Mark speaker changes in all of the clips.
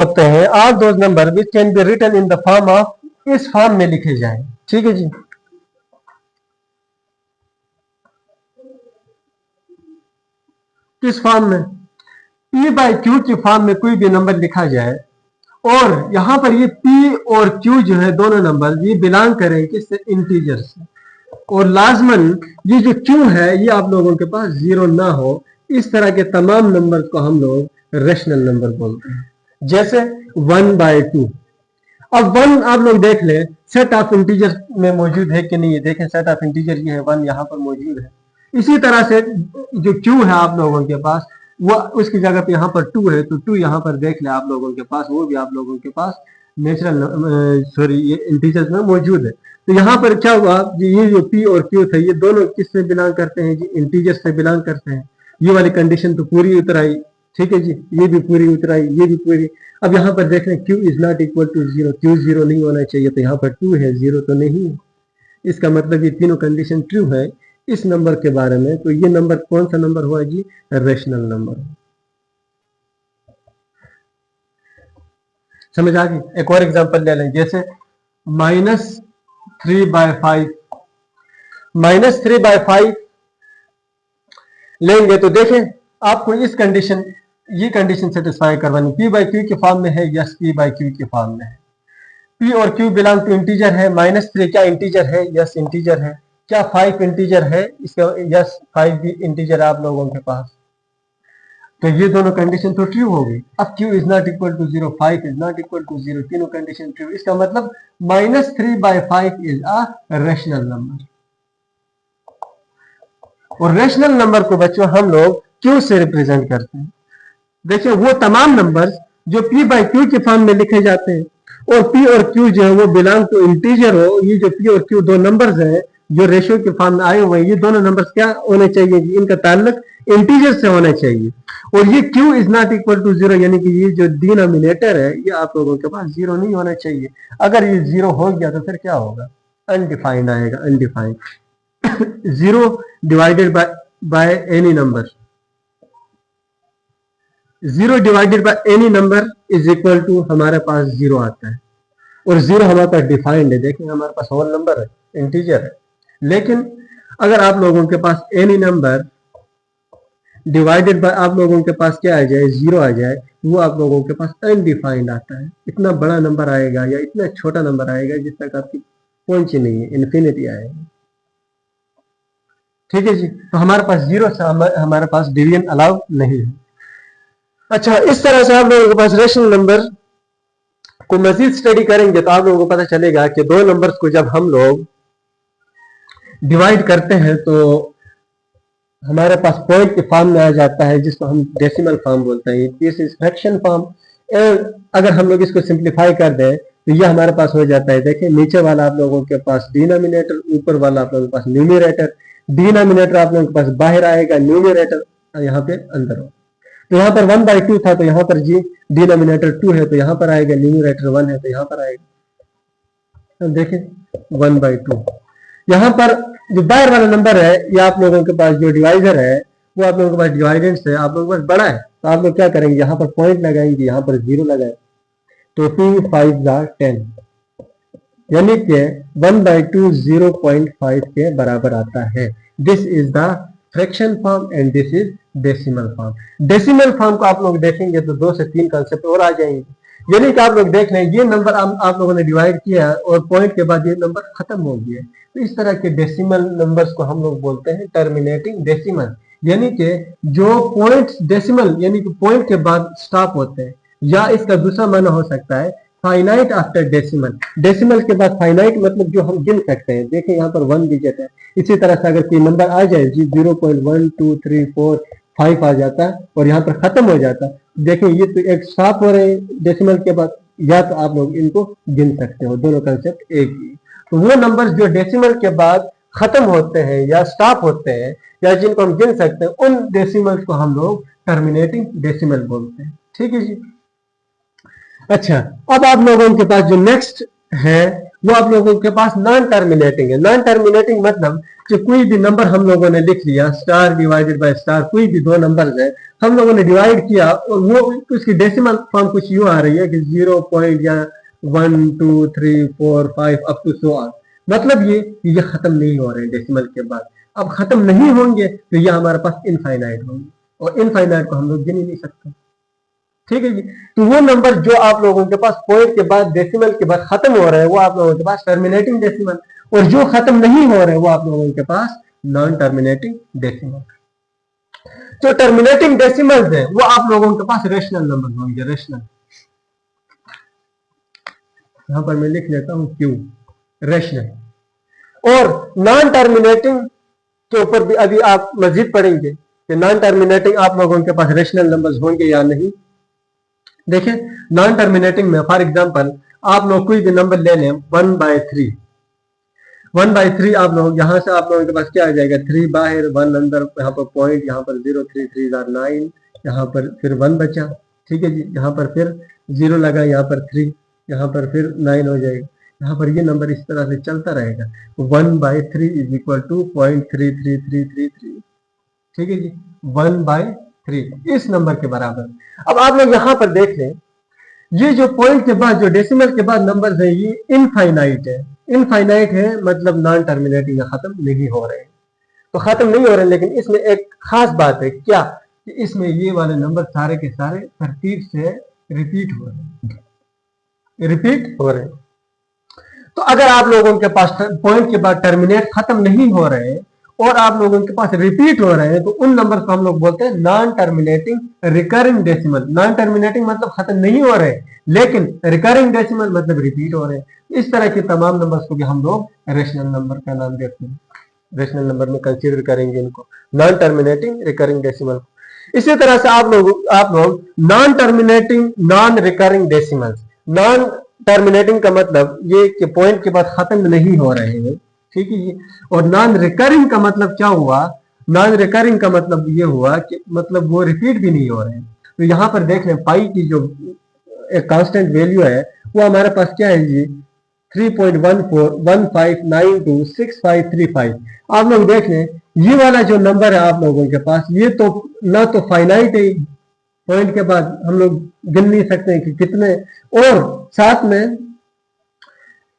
Speaker 1: होते हैं are those number which can be written in the form of, इस form में लिखे जाएं। ठीक है जी, किस फॉर्म में? पी बाई क्यू की फॉर्म में कोई भी नंबर लिखा जाए और यहां पर ये पी और क्यू जो है दोनों नंबर ये बिलोंग करें किससे? इंटीजर से। और लाजमन ये जो क्यू है ये आप लोगों के पास जीरो ना हो। इस तरह के तमाम नंबर को हम लोग रेशनल नंबर बोलते हैं, जैसे 1/2। अब 1 आप लोग देख ले सेट ऑफ इंटीजर में मौजूद है कि नहीं है। देखें सेट ऑफ इंटीजर ये है, 1 यहाँ पर मौजूद है। इसी तरह से जो क्यू है आप लोगों के पास वो उसकी जगह पे यहाँ पर 2 है, तो 2 यहाँ पर देख ले आप लोगों के पास, वो भी आप लोगों के पास नेचुरल ये इंटीजर्स में मौजूद है। तो यहाँ पर क्या हुआ, ये जो पी और क्यू था ये दोनों किससे बिलोंग करते हैं जी? इंटीजर से बिलोंग करते हैं। ये वाली कंडीशन तो पूरी उतर आई, ठीक है जी, ये भी पूरी उतर आई, ये भी पूरी। अब यहाँ पर देख रहे हैं Q is not equal to 0, Q 0 नहीं होना चाहिए, तो यहाँ पर 2 है, 0 तो नहीं है। इसका मतलब ये तीनों कंडीशन ट्रू है इस नंबर के बारे में। तो ये नंबर कौन सा नंबर हुआ जी? Rational number. समझ आ गई? एक और एग्जांपल ले लें, जैसे -3/5। -3/5 लेंगे तो देखें आपको इस कंडीशन ये कंडीशन सेटिस्फाई करवानी। पी बाई क्यू के फॉर्म में है, यस पी बाई क्यू के फॉर्म में है। पी और क्यू बिलोंग टू इंटीजर है। -3 क्या इंटीजर है? यस इंटीजर है। क्या 5 इंटीजर है? इसका यस 5 भी इंटीजर आप लोगों के पास। तो ये दोनों कंडीशन तो ट्रू हो गई। अब q is not equal to 0, 5 is not equal to 0, तीनों कंडीशन ट्रू। इसका मतलब -3/5 इज अ रेशनल नंबर। और रेशनल नंबर को बच्चों हम लोग q से रिप्रेजेंट करते हैं। देखिए वो तमाम नंबर्स जो p बाई क्यू के फॉर्म में लिखे जाते हैं और p और q जो है वो बिलोंग टू इंटीजर हो। ये जो p और q दो नंबर्स हैं जो रेशियो के फॉर्म में आए हुए हैं, ये दोनों नंबर्स क्या होने चाहिए? इनका ताल्लुक इंटीजर से होना चाहिए। और ये q is not equal to 0 यानी कि ये जो डिनोमिनेटर है ये आप लोगों के पास 0 नहीं होना चाहिए। अगर ये 0 हो गया तो फिर क्या होगा? अनडिफाइंड आएगा, undefined. 0 divided by any number, 0 divided by any number is equal to हमारे पास 0 आता है। और 0 हमारे पास डिफाइंड है। देखिए हमारे पास होल नंबर है, इंटीजर है। लेकिन अगर आप लोगों के पास एनी नंबर डिवाइडेड बाय आप लोगों के पास क्या आ जाए? 0 आ जाए, वो आप लोगों के पास अनडिफाइंड आता है। इतना बड़ा नंबर आएगा या इतना छोटा नंबर आएगा जिस तक आपकी पहुंच ही नहीं है, इन्फिनिटी आएगा। ठीक है जी, तो हमारे पास 0 से हमारे पास डिवीजन अलाउ नहीं है। अच्छा, इस तरह से आप लोगों के पास रेशनल नंबर को मजीद स्टडी करेंगे तो आप लोगों को पता चलेगा कि दो नंबर्स को जब हम लोग डिवाइड करते हैं तो हमारे पास पॉइंट के फॉर्म में आ जाता है, जिसको हम डेसिमल फॉर्म बोलते हैं। This is fraction form. अगर हम लोग इसको सिंप्लीफाई कर दें तो ये हमारे पास हो जाता है। देखिए नीचे वाला आप लोगों के पास डिनोमिनेटर, ऊपर वाला आप लोगों के पास न्यूमरेटर। डिनोमिनेटर आप लोगों के पास बाहर आएगा, न्यूमरेटर यहाँ पे अंदर हो। तो यहाँ पर 1/2 था तो यहाँ पर जी डिनोमिनेटर 2 है तो यहाँ पर आएगा, न्यूमरेटर 1 है तो यहाँ पर आएगा। देखें 1/2। यहाँ पर जो बाहर वाला नंबर है ये आप लोगों के पास जो डिवाइजर है वो आप लोगों के पास डिवाइडेंड से आप लोगों के पास बड़ा है, तो आप लोग क्या करेंगे? यहाँ पर पॉइंट लगाएंगे, यहाँ पर 0 लगाए तो 2 5 10, यानी कि 1/2 0.5 के बराबर आता है। This is the fraction form and this is decimal form. Decimal form को आप लोग देखेंगे तो 2 से 3 कांसेप्ट और आ जाएंगे। यानी कि आप लोग देख लें ये नंबर आप लोगों ने डिवाइड किया और पॉइंट के बाद ये नंबर खत्म हो गया। तो इस तरह के डेसिमल नंबर्स को हम लोग बोलते हैं टर्मिनेटिंग डेसिमल, यानी कि जो पॉइंट डेसिमल यानी कि पॉइंट के बाद स्टॉप होते हैं। या इसका दूसरा माना हो सकता है फाइनाइट आफ्टर डेसिमल। डेसिमल के बाद फाइनाइट मतलब जो हम गिन सकते हैं। देखिए यहाँ पर 1 डिजिट है। इसी तरह से अगर कोई नंबर आ जाए जी 0.1 2 3 4 5 आ जाता है और यहाँ पर खत्म हो जाता है। देखिए ये तो एक स्टॉप हो रहे हैं डेसिमल के बाद, या तो आप लोग इनको गिन सकते हो। दोनों कंसेप्ट एक ही। तो वो नंबर जो डेसिमल के बाद खत्म होते हैं या स्टॉप होते हैं या जिनको हम गिन सकते हैं, उन डेसिमल को हम लोग टर्मिनेटिंग डेसिमल बोलते हैं। ठीक है जी। अच्छा, अब आप लोगों के पास जो नेक्स्ट है वो आप लोगों के पास नॉन टर्मिनेटिंग है। नॉन टर्मिनेटिंग मतलब कि कोई भी नंबर हम लोगों ने लिख लिया, स्टार डिवाइडेड बाय स्टार, कोई भी दो नंबर्स है हम लोगों ने डिवाइड किया और वो उसकी डेसिमल फॉर्म कुछ यूं आ रही है कि 0 पॉइंट या 1 2 3 4 5 अप टू सो ऑन। मतलब ये खत्म नहीं हो रहे डेसिमल के बाद। अब खत्म नहीं होंगे तो ये हमारे पास इनफाइनाइट होंगे, और इनफाइनाइट को हम लोग गिन ही नहीं सकते। ठीक है जी। तो वो नंबर जो आप लोगों के पास पॉइंट के बाद डेसिमल के बाद खत्म हो रहे हैं वो आप लोगों के पास टर्मिनेटिंग डेसिमल, और जो खत्म नहीं हो रहे वो आप लोगों के पास नॉन टर्मिनेटिंग डेसिमल। जो टर्मिनेटिंग डेसिमल्स है वो आप लोगों के पास रेशनल नंबर होंगे। रेशनल, यहां पर मैं लिख लेता हूं क्यू, रेशनल। और नॉन टर्मिनेटिंग के ऊपर भी अभी आप मजीद पढ़ेंगे कि नॉन टर्मिनेटिंग आप लोगों के पास रेशनल नंबर्स होंगे या नहीं। देखिए नॉन टर्मिनेटिंग में फॉर एग्जांपल आप लोग कोई भी नंबर ले लें 1/3, 1/3 आप लोग यहां से आप लोगों के पास क्या आ जाएगा, 3 बाहर 1 अंदर, यहाँ पर पॉइंट, यहाँ पर 0, 3 3 are 9, यहाँ पर फिर 1 बचा। ठीक है जी, यहाँ पर फिर 0 लगा, यहाँ पर 3, यहाँ पर फिर 9 हो जाएगा। यहाँ पर ये नंबर इस तरह से चलता रहेगा। 1/3 इज इक्वल टू 0.33333। ठीक है जी, 1/3 इस नंबर के बराबर। अब आप लोग यहाँ पर देख लें, ये जो पॉइंट के बाद जो डेसिमल के बाद नंबर्स है ये इनफाइनाइट है। इनफाइनाइट है मतलब नॉन टर्मिनेटिंग, खत्म नहीं हो रहे। तो खत्म नहीं हो रहे, लेकिन इसमें एक खास बात है क्या, कि इसमें ये वाले नंबर सारे के सारे तरतीब से रिपीट हो रहे हैं, रिपीट हो रहे हैं। तो अगर आप लोगों के पास पॉइंट के बाद टर्मिनेट खत्म नहीं हो रहे और आप लोगों के पास रिपीट हो रहे हैं तो उन नंबर को हम लोग बोलते हैं non terminating recurring decimal. Non terminating मतलब खत्म नहीं हो रहे, लेकिन रिकरिंग डेसिमल मतलब रिपीट हो रहे हैं। इस तरह के तमाम नंबर्स को भी हम लोग रेशनल नंबर का नाम देते हैं। रेशनल नंबर में कंसीडर करेंगे इनको, नॉन टर्मिनेटिंग रिकरिंग डेसिमल। इसी तरह से आप लोग non terminating non recurring decimals. Non terminating का मतलब ये कि पॉइंट के बाद खत्म नहीं हो रहे हैं, ठीक है जी। और नॉन रिकरिंग का मतलब क्या हुआ, नॉन रिकरिंग का मतलब ये हुआ कि मतलब वो रिपीट भी नहीं हो रहे हैं। तो यहाँ पर देख लें पाई की जो एक कांस्टेंट वैल्यू है वो हमारे पास क्या है जी, 3.1415926535। आप लोग देख लें ये वाला जो नंबर है आप लोगों के पास, ये तो ना तो फाइनाइट है, पॉइंट के बाद हम लोग गिन नहीं सकते हैं कि कितने, और साथ में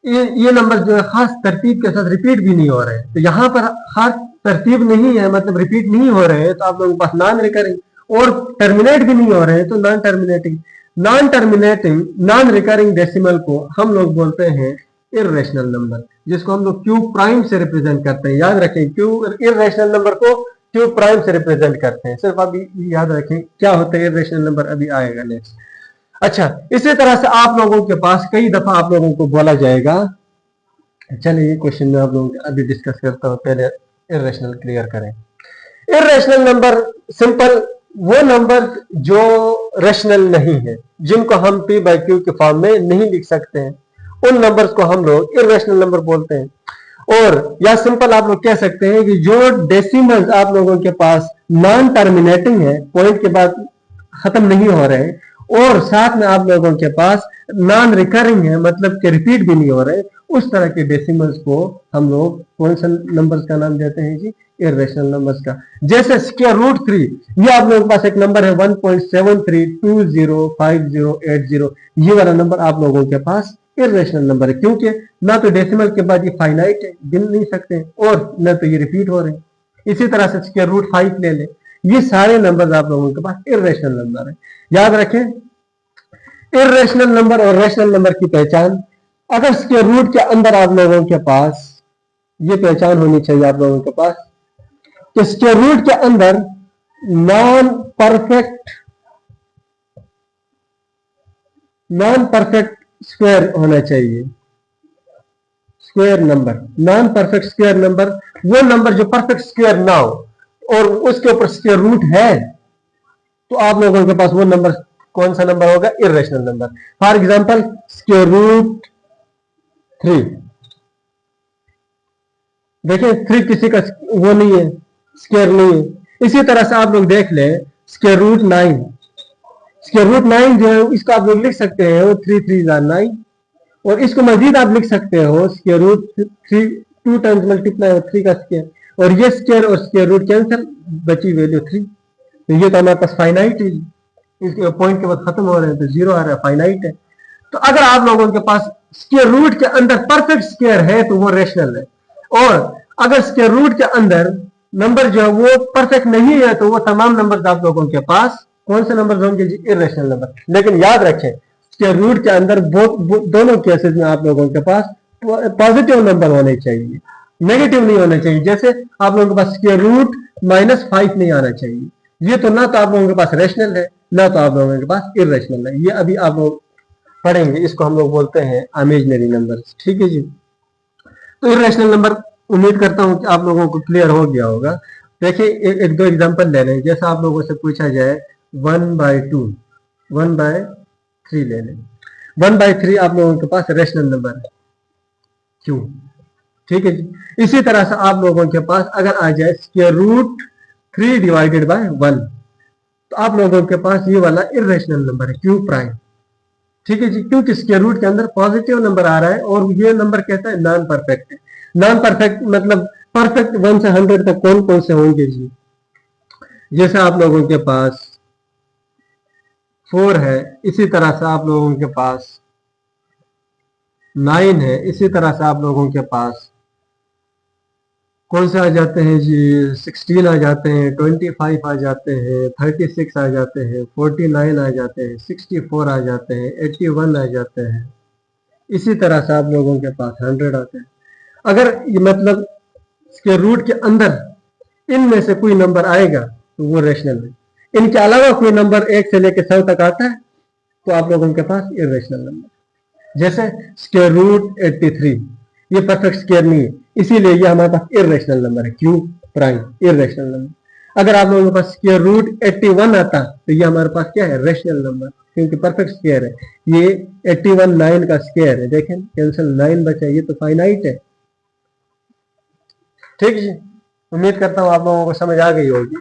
Speaker 1: ये नंबर जो है खास तरतीब के साथ रिपीट भी नहीं हो रहे हैं। तो यहाँ पर खास तरतीब नहीं है मतलब रिपीट नहीं हो रहे हैं, तो आप लोगों के पास नॉन रिकरिंग, और टर्मिनेट भी नहीं हो रहे हैं तो non terminating. Non terminating non recurring decimal को हम लोग बोलते हैं इर्रेशनल नंबर, जिसको हम लोग क्यू प्राइम से रिप्रेजेंट करते हैं। याद रखें, क्यू इर्रेशनल नंबर को क्यू प्राइम से रिप्रेजेंट करते हैं। सिर्फ अभी याद रखें क्या होता है इर्रेशनल नंबर, अभी आएगा नेक्स्ट। अच्छा, इसी तरह से आप लोगों के पास कई दफा आप लोगों को बोला जाएगा, चलिए ये क्वेश्चन में आप लोगों को अभी डिस्कस करता हूं, पहले इर्रेशनल क्लियर करें। इर्रेशनल नंबर सिंपल वो नंबर जो रेशनल नहीं है, जिनको हम पी बाई क्यू के फॉर्म में नहीं लिख सकते हैं, उन नंबर्स को हम लोग इर्रेशनल नंबर बोलते हैं। और या सिंपल आप लोग कह सकते हैं कि जो डेसिमल्स आप लोगों के पास नॉन टर्मिनेटिंग है, पॉइंट के बाद खत्म नहीं हो रहे, और साथ में आप लोगों के पास नॉन रिकरिंग है मतलब कि रिपीट भी नहीं हो रहे, उस तरह के डेसिमल्स को हम लोग कौन सा नंबर्स का नाम देते हैं जी, इर्रेशनल नंबर्स का। जैसे स्क्वायर रूट 3, ये आप लोगों के पास एक नंबर है 1.73205080। ये वाला नंबर आप लोगों के पास इर्रेशनल नंबर है, क्योंकि ना तो डेसिमल के बाद ये फाइनाइट है, गिन नहीं सकते, और ना तो ये रिपीट हो रहे हैं। इसी तरह से स्क्वायर रूट 5 ले ले, ये सारे नंबर आप लोगों के पास इर्रेशनल नंबर है। याद रखें इर्रेशनल नंबर और रेशनल नंबर की पहचान, अगर स्क्वायर रूट के अंदर आप लोगों के पास ये पहचान होनी चाहिए आप लोगों के पास कि स्क्वायर रूट के अंदर नॉन परफेक्ट स्क्वायर होना चाहिए। Square number, non perfect square number वो नंबर जो परफेक्ट स्क्वायर ना हो और उसके ऊपर स्क्वायर रूट है, तो आप लोगों के पास वो नंबर कौन सा नंबर होगा, irrational number. For example square root 3, देखिए 3 किसी का वो नहीं है, स्क्वायर नहीं है। इसी तरह से आप लोग देख लें स्क्वायर रूट 9, स्क्वायर रूट 9 जो है इसको आप लोग लिख सकते हैं वो 3 3 9, और इसको मजीद आप लिख सकते हो स्क्वायर रूट 3, 2 टाइम्स मल्टीप्लाई और 3 का स्क्वायर, और ये स्क्वायर और स्क्वायर रूट कैंसिल, बची वैल्यू 3। तो ये तो हमारे पास फाइनाइट है, इसके पॉइंट के बाद खत्म हो रहे हैं तो 0 आ रहा है, फाइनाइट है। तो अगर आप लोगों के पास स्क्वायर रूट के अंदर परफेक्ट स्क्वायर है तो वो रेशनल है, और अगर स्क्वायर रूट के अंदर नंबर जो है वो परफेक्ट नहीं है तो वो तमाम नंबर आप लोगों के पास कौन से नंबर होंगे जी? Irrational number. लेकिन याद रखें स्क्वायर रूट के अंदर दोनों केसेस में आप लोगों के पास पॉजिटिव नंबर होने चाहिए, नेगेटिव नहीं होने चाहिए। जैसे आप लोगों के पास स्क्वायर रूट -5 नहीं आना चाहिए, ये तो ना तो आप लोगों के पास रेशनल है ना तो आप लोगों के पास इरेशनल है। ये अभी आप लोग पढ़ेंगे, इसको हम लोग बोलते हैं इमेजिनरी नंबर। ठीक है जी। तो इरेशनल नंबर उम्मीद करता हूं कि आप लोगों को क्लियर हो गया होगा। देखिए एक दो एग्जांपल ले लें। जैसा आप लोगों से पूछा जाए 1/2, 1/3 ले लें। 1/3 आप लोगों के पास रेशनल नंबर है, क्यों? ठीक है जी। इसी तरह से आप लोगों के पास अगर आ जाए स्क्वायर रूट 3 डिवाइडेड बाय 1, तो आप लोगों के पास ये वाला इरेशनल नंबर है, क्यू प्राइम। ठीक है जी, क्योंकि स्क्वायर रूट के अंदर पॉजिटिव नंबर आ रहा है और ये नंबर कहता है नॉन परफेक्ट है। नॉन परफेक्ट मतलब परफेक्ट 1 से 100 तक कौन कौन से होंगे जी? जैसे आप लोगों के पास 4 है, इसी तरह से आप लोगों के पास 9 है, इसी तरह से आप लोगों के पास कौन से आ जाते हैं जी? 16 आ जाते हैं, 25 आ जाते हैं, 36 आ जाते हैं, 49 आ जाते हैं, 64 आ जाते हैं, 81 आ जाते हैं। इसी तरह से आप लोगों के पास 100 आते हैं। अगर ये मतलब इसके रूट के अंदर इनमें से कोई नंबर आएगा तो वो रेशनल है। इनके अलावा कोई नंबर 1 से लेकर 100 तक आता है तो आप लोगों के पास इरेशनल नंबर। जैसे स्क्वायर रूट 83, ये परफेक्ट स्क्वायर नहीं है, इसीलिए ये हमारे पास इरेशनल नंबर है, क्यू प्राइम इरेशनल नंबर। अगर आप लोगों के पास स्क्वायर रूट 81 आता तो ये हमारे पास क्या है? रेशनल नंबर, क्योंकि परफेक्ट स्क्वायर है। ये 81 9 का स्क्वायर है, देखें कैंसिल 9 बचा, ये तो फाइनाइट है। ठीक है जी, उम्मीद करता हूँ आप लोगों को समझ आ गई होगी।